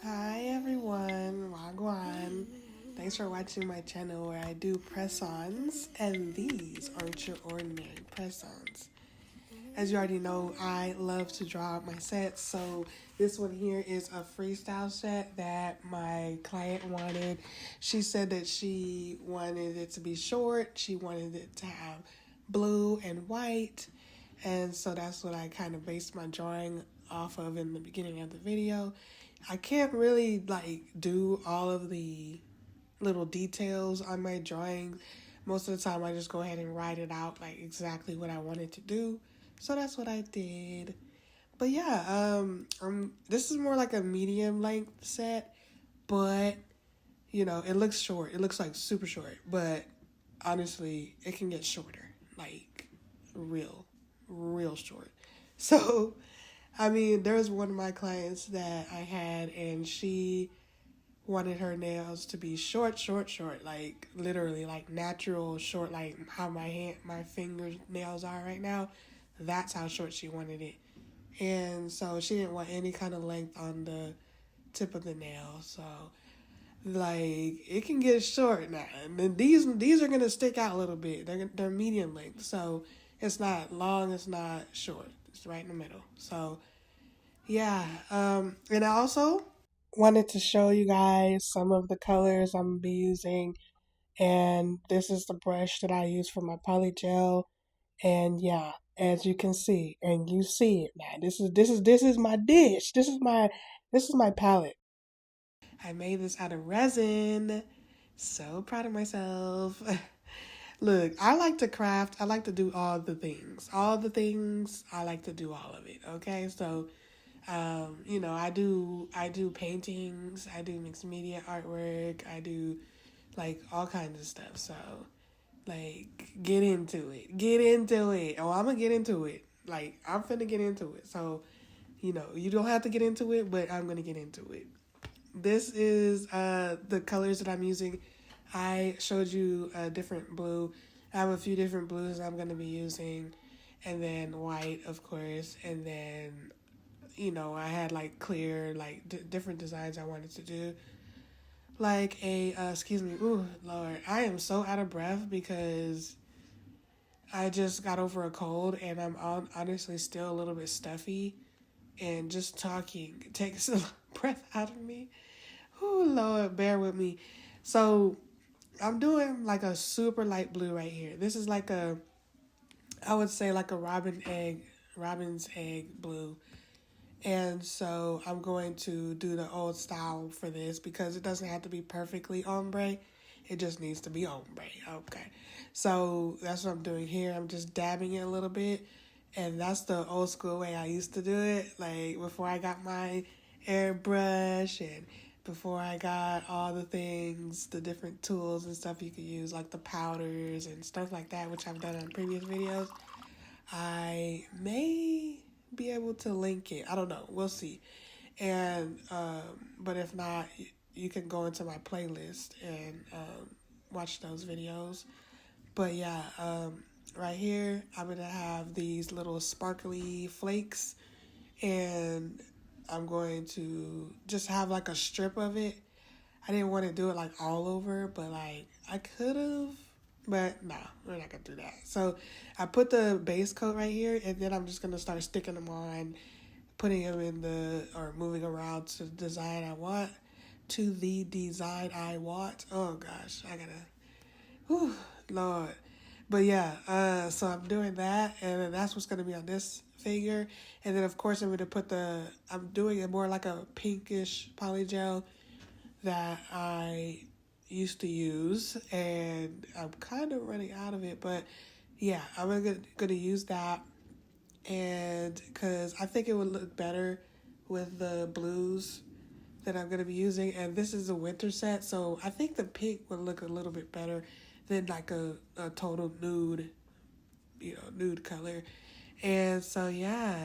Hi everyone, Wagwan. Thanks for watching my channel where I do press-ons, and these aren't your ordinary press-ons. As you already know, I love to draw up my sets, so this one here is a freestyle set that my client wanted. She said that she wanted it to be short, she wanted it to have blue and white, and so that's what I kind of based my drawing off of in the beginning of the video. I can't really like do all of the little details on my drawing. Most of the time I just go ahead and write it out like exactly what I wanted to do. So that's what I did. But yeah, this is more like a medium length set, but it looks short. It looks like super short, but honestly, it can get shorter. Like real short. So I mean, there was one of my clients that I had, and she wanted her nails to be short, like literally, like natural short, like how my fingers nails are right now. That's how short she wanted it, and so she didn't want any kind of length on the tip of the nail. So like it can get short now, and then these are gonna stick out a little bit. They're medium length, so it's not long, it's not short. It's right in the middle. So yeah, and I also wanted to show you guys some of the colors I'm gonna be using, and this is the brush that I use for my polygel, and yeah, as you can see, and you see it now. This is my dish. This is my palette. I made this out of resin. So proud of myself. Look, I like to craft. I like to do all the things. All the things. I like to do all of it. Okay, so I do paintings, I do mixed media artwork, I do like all kinds of stuff. So like get into it. Get into it. Oh, I'm gonna get into it. Like I'm finna get into it. So, you don't have to get into it, but I'm gonna get into it. This is the colors that I'm using. I showed you a different blue. I have a few different blues I'm gonna be using, and then white, of course, and then I had like clear, like different designs I wanted to do. Like excuse me, ooh, Lord, I am so out of breath because I just got over a cold and I'm honestly still a little bit stuffy. And just talking takes a breath out of me. Oh, Lord, bear with me. So I'm doing like a super light blue right here. This is like I would say like a robin's egg blue. And so I'm going to do the old style for this because it doesn't have to be perfectly ombre. It just needs to be ombre. Okay. So that's what I'm doing here. I'm just dabbing it a little bit. And that's the old school way I used to do it. Like before I got my airbrush and before I got all the things, the different tools and stuff you could use, like the powders and stuff like that, which I've done on previous videos. I may be able to link it. I don't know. We'll see. And but if not, you can go into my playlist and watch those videos. But yeah, right here I'm gonna have these little sparkly flakes, and I'm going to just have like a strip of it. I didn't want to do it like all over, but like I could have, but no, we're not gonna do that. So I put the base coat right here, and then I'm just gonna start sticking them on, putting them in or moving around to the design I want. Oh gosh, I gotta, whew, Lord. But yeah, so I'm doing that, and then that's what's gonna be on this figure. And then of course I'm doing it more like a pinkish polygel that I used to use, and I'm kind of running out of it. But yeah, I'm gonna use that, and because I think it would look better with the blues that I'm gonna be using. And this is a winter set, so I think the pink would look a little bit better than like a total nude, nude color. And so yeah,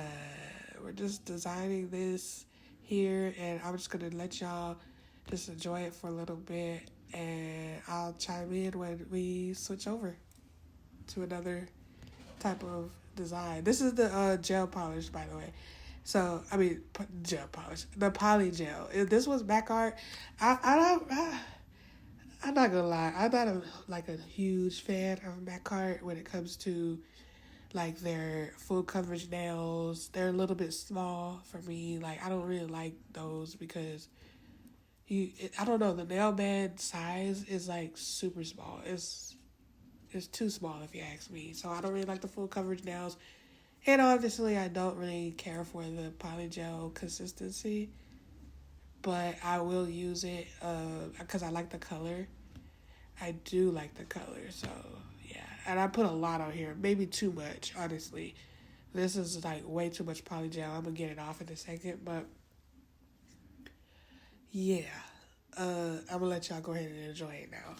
we're just designing this here, and I'm just gonna let y'all just enjoy it for a little bit, and I'll chime in when we switch over to another type of design. This is the gel polish, by the way. So I mean, gel polish, the polygel. If this was back art, I don't. I'm not gonna lie. I'm not like a huge fan of back art when it comes to like their full coverage nails. They're a little bit small for me. Like I don't really like those because I don't know, the nail bed size is like super small. It's too small if you ask me. So I don't really like the full coverage nails. And obviously I don't really care for the polygel consistency, but I will use it because I like the color. I do like the color, so yeah. And I put a lot on here, maybe too much, honestly. This is like way too much polygel. I'm gonna get it off in a second, but yeah. I'm gonna let y'all go ahead and enjoy it now.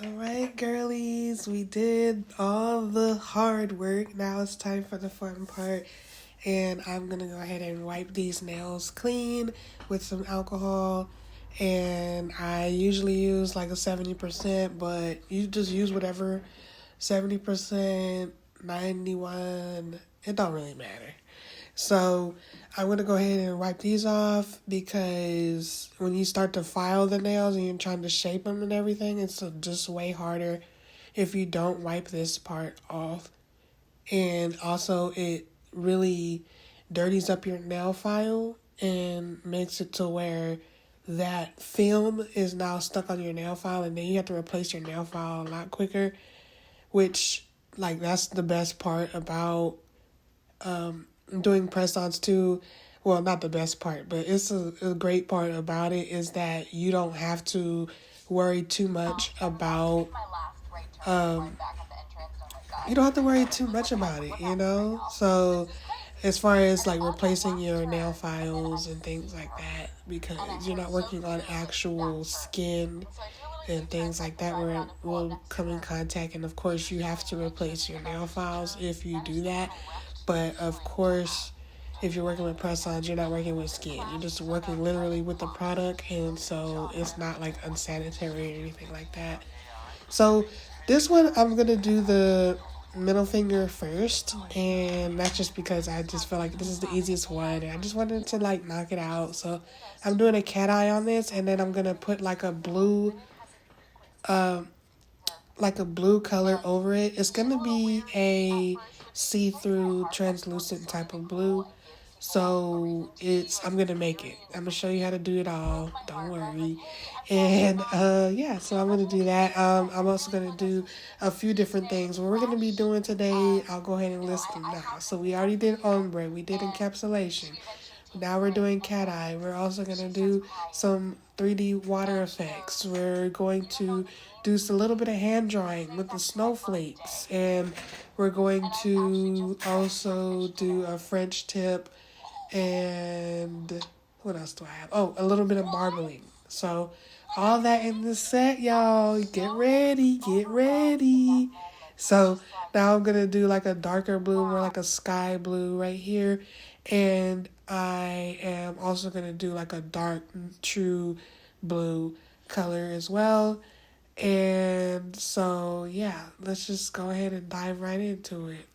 All right, girlies, we did all the hard work. Now it's time for the fun part. And I'm going to go ahead and wipe these nails clean with some alcohol. And I usually use like a 70%, but you just use whatever 70%, 91, it don't really matter. So I'm going to go ahead and wipe these off because when you start to file the nails and you're trying to shape them and everything, it's just way harder if you don't wipe this part off. And also it really dirties up your nail file and makes it to where that film is now stuck on your nail file, and then you have to replace your nail file a lot quicker, which like that's the best part about doing press-ons too. Well, not the best part, but it's a great part about it is that you don't have to worry too much about you don't have to worry too much about it, you know? So as far as like replacing your nail files and things like that, because you're not working on actual skin and things like that where it will come in contact, and of course you have to replace your nail files if you do that. But of course, if you're working with press-ons, you're not working with skin. You're just working literally with the product, and so it's not like unsanitary or anything like that. So this one, I'm going to do the middle finger first, and that's just because I just feel like this is the easiest one, and I just wanted to like knock it out. So I'm doing a cat eye on this, and then I'm going to put like a blue color over it. It's going to be a see-through translucent type of blue. So I'm going to make it. I'm going to show you how to do it all. Don't worry. And yeah, so I'm going to do that. I'm also going to do a few different things. What we're going to be doing today, I'll go ahead and list them now. So we already did ombre. We did encapsulation. Now we're doing cat eye. We're also going to do some 3D water effects. We're going to do a little bit of hand drawing with the snowflakes. And we're going to also do a French tip. And what else do I have? Oh, a little bit of marbling. So all that in the set, y'all. Get ready, get ready. So now I'm going to do like a darker blue, more like a sky blue right here. And I am also going to do like a dark, true blue color as well. And so, yeah, let's just go ahead and dive right into it.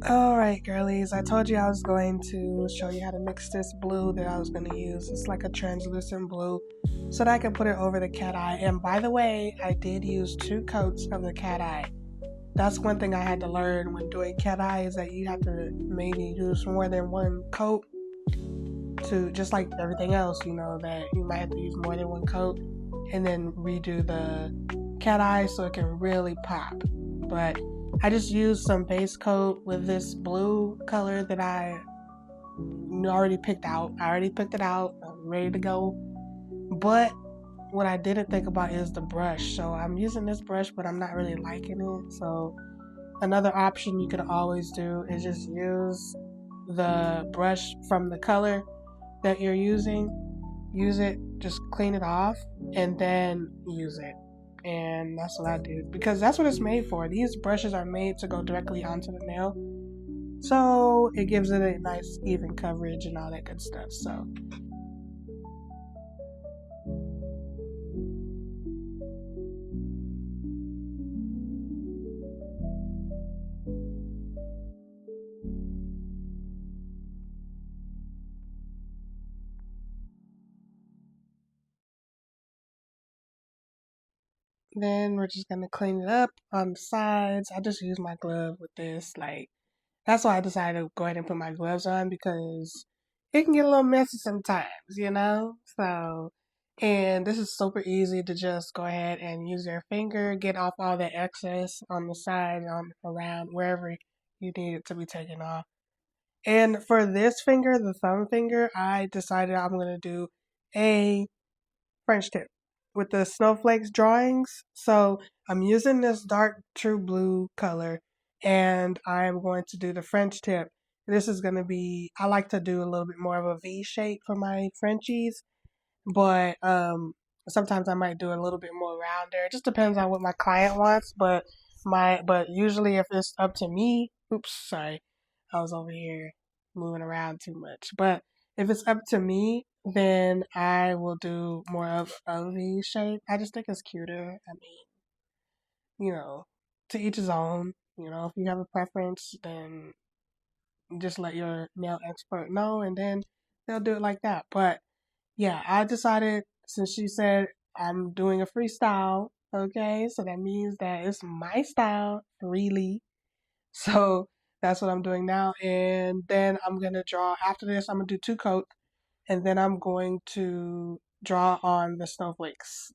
Alright, girlies, I told you I was going to show you how to mix this blue that I was going to use. It's like a translucent blue so that I can put it over the cat eye. And by the way, I did use 2 coats of the cat eye. That's one thing I had to learn when doing cat eye, is that you have to maybe use more than 1 coat to, just like everything else, you know, that you might have to use more than 1 coat and then redo the cat eye so it can really pop. But I just used some base coat with this blue color that I already picked out. I already picked it out. I'm ready to go. But what I didn't think about is the brush. So I'm using this brush, but I'm not really liking it. So another option you could always do is just use the brush from the color that you're using. Use it, just clean it off, and then use it. And that's what I did, because that's what it's made for. These brushes are made to go directly onto the nail, so it gives it a nice even coverage and all that good stuff. So then we're just gonna clean it up on the sides. I just use my glove with this, like, that's why I decided to go ahead and put my gloves on, because it can get a little messy sometimes, you know? So, and this is super easy to just go ahead and use your finger, get off all the excess on the side, on around wherever you need it to be taken off. And for this finger, the thumb finger, I decided I'm going to do a French tip with the snowflakes drawings. So I'm using this dark true blue color, and I'm going to do the French tip. This is going to be, I like to do a little bit more of a V shape for my Frenchies, but sometimes I might do a little bit more rounder. It just depends on what my client wants, but usually if it's up to me, oops, sorry, I was over here moving around too much. But if it's up to me, then I will do more of a V shape. I just think it's cuter. I mean, you know, to each his own. You know, if you have a preference, then just let your nail expert know, and then they'll do it like that. But yeah, I decided, since she said I'm doing a freestyle, okay, so that means that it's my style freely. So that's what I'm doing now. And then I'm going to draw, after this, I'm going to do 2 coats, and then I'm going to draw on the snowflakes.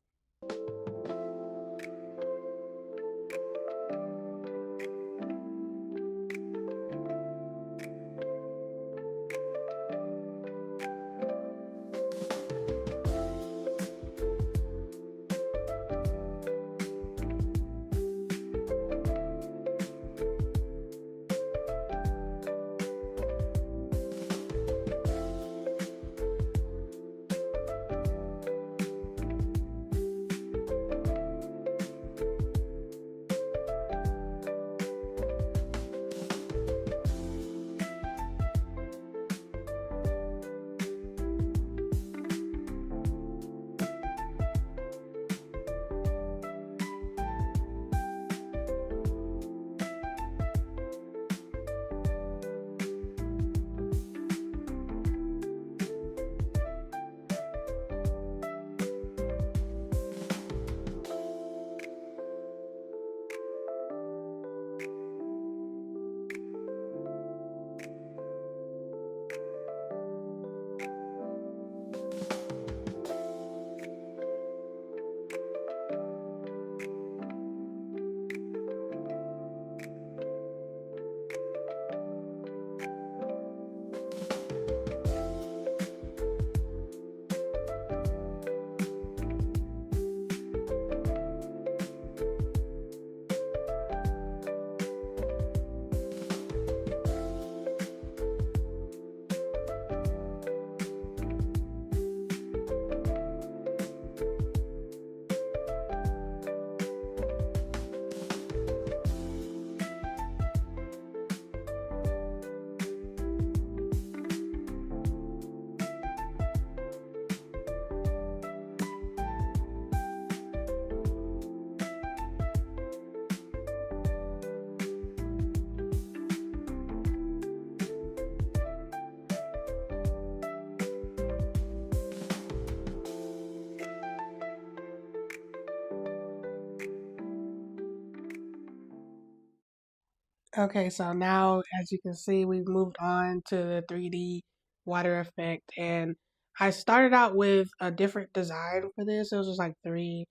Okay, so now as you can see, we've moved on to the 3D water effect, and I started out with a different design for this. It was just like three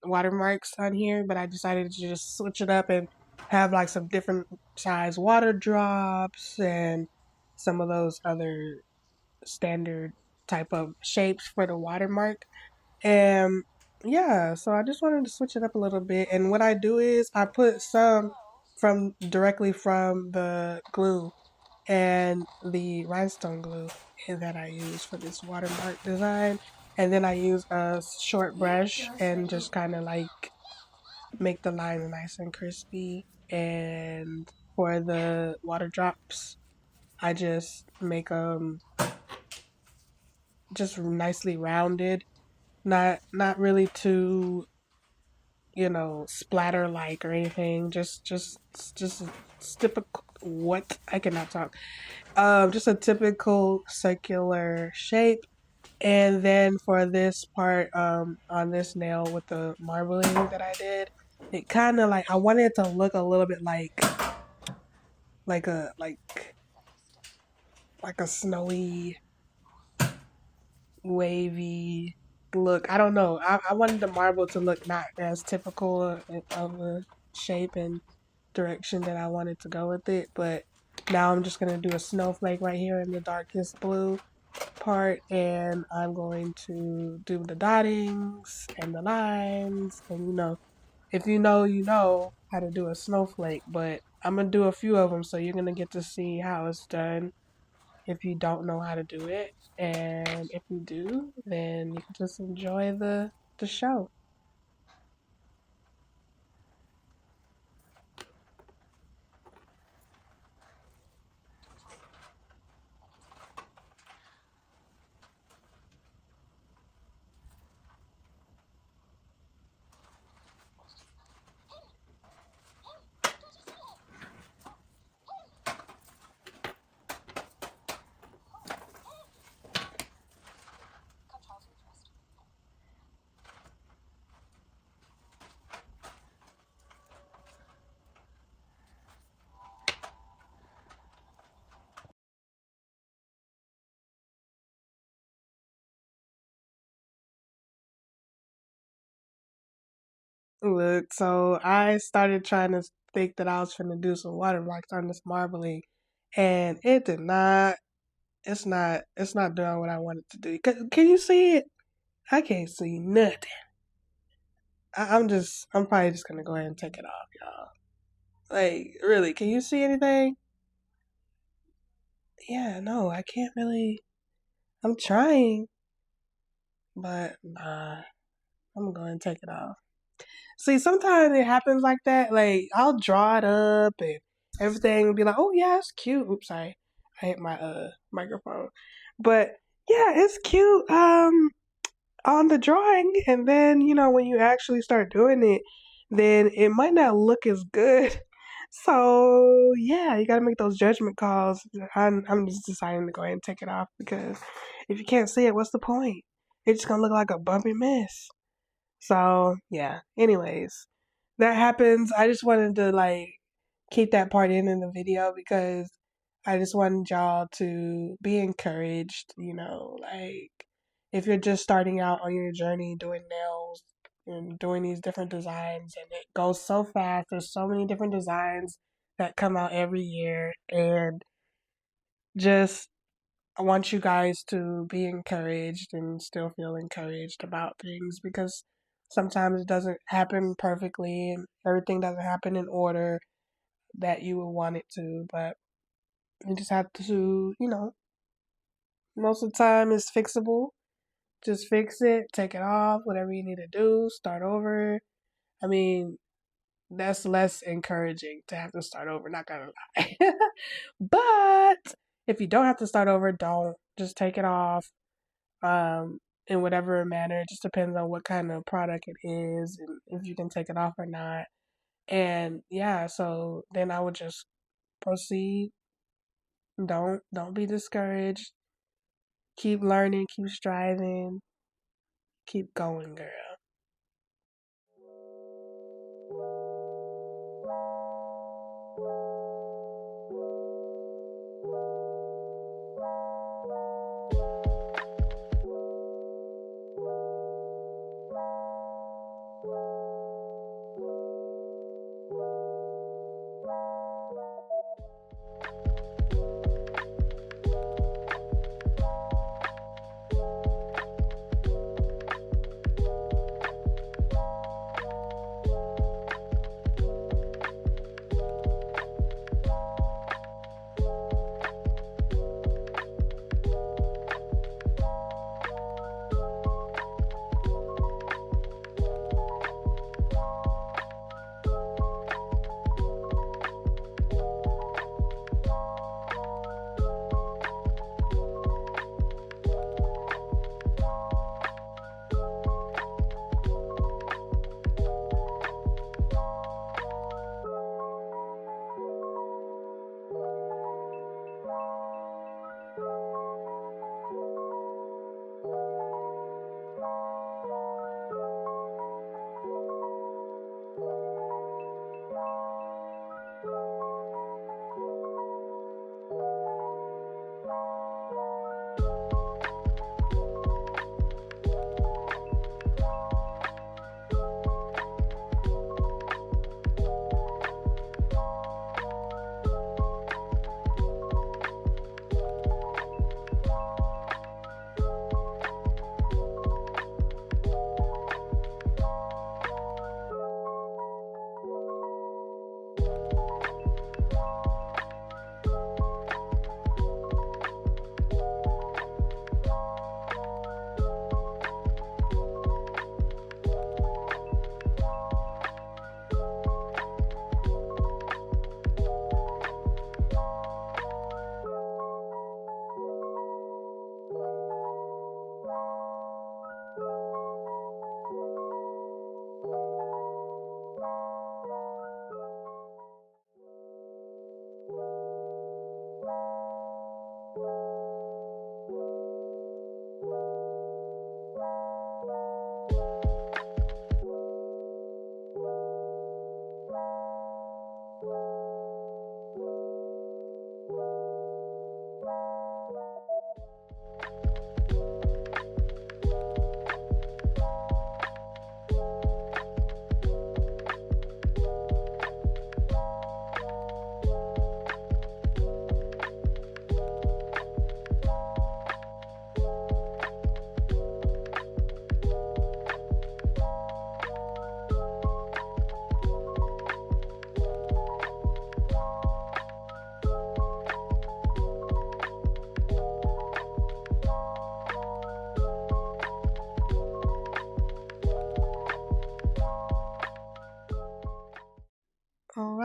watermarks on here, but I decided to just switch it up and have like some different size water drops and some of those other standard type of shapes for the watermark. And yeah, so I just wanted to switch it up a little bit. And what I do is I put some from directly from the glue and the rhinestone glue that I use for this watermark design. And then I use a short brush and just kind of like make the line nice and crispy. And for the water drops, I just make them just nicely rounded, not really too splatter like or anything. Just a typical what I cannot talk. Just a typical circular shape. And then for this part, on this nail with the marbling that I did, it kind of like I wanted it to look a little bit like a like a snowy wavy look. I don't know. I wanted the marble to look not as typical of a shape and direction that I wanted to go with it, but now I'm just gonna do a snowflake right here in the darkest blue part, and I'm going to do the dottings and the lines, and if you know, you know how to do a snowflake, but I'm gonna do a few of them, so you're gonna get to see how it's done if you don't know how to do it. And if you do, then you can just enjoy the show. Look, so I started trying to think that I was gonna do some watermarks on this marbling, and it did not. It's not doing what I wanted to do. Can you see it? I can't see nothing. I'm probably just gonna go ahead and take it off, y'all. Like, really, can you see anything? Yeah, no, I can't really. I'm trying, but nah, I'm going to take it off. See, sometimes it happens like that. Like, I'll draw it up and everything will be like, oh, yeah, it's cute. Oops, I hit my microphone. But yeah, it's cute. On the drawing, and then when you actually start doing it, then it might not look as good. So yeah, you got to make those judgment calls. I'm just deciding to go ahead and take it off, because if you can't see it, what's the point? It's just gonna look like a bumpy mess. So yeah, anyways, that happens. I just wanted to like keep that part in the video, because I just wanted y'all to be encouraged, like if you're just starting out on your journey doing nails and doing these different designs, and it goes so fast. There's so many different designs that come out every year, and just I want you guys to be encouraged and still feel encouraged about things, because sometimes it doesn't happen perfectly and everything doesn't happen in order that you would want it to, but you just have to, most of the time it's fixable. Just fix it, take it off, whatever you need to do, start over. I mean, that's less encouraging to have to start over, not gonna lie. But if you don't have to start over, don't. Just take it off. In whatever manner. It just depends on what kind of product it is and if you can take it off or not. And yeah, so then I would just proceed. Don't be discouraged. Keep learning, keep striving, keep going, girl.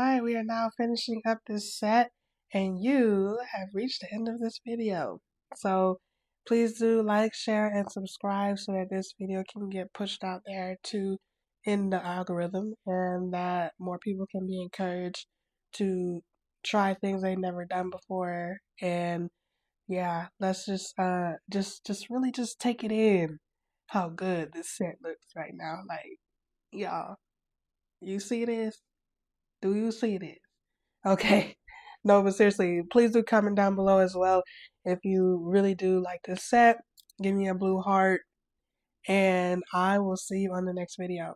Alright, we are now finishing up this set, and you have reached the end of this video. So please do like, share, and subscribe so that this video can get pushed out there to in the algorithm, and that more people can be encouraged to try things they've never done before. And yeah, let's just really just take it in how good this set looks right now. Like, y'all, you see this? Do you see this? Okay. No, but seriously, please do comment down below as well if you really do like this set. Give me a blue heart, and I will see you on the next video.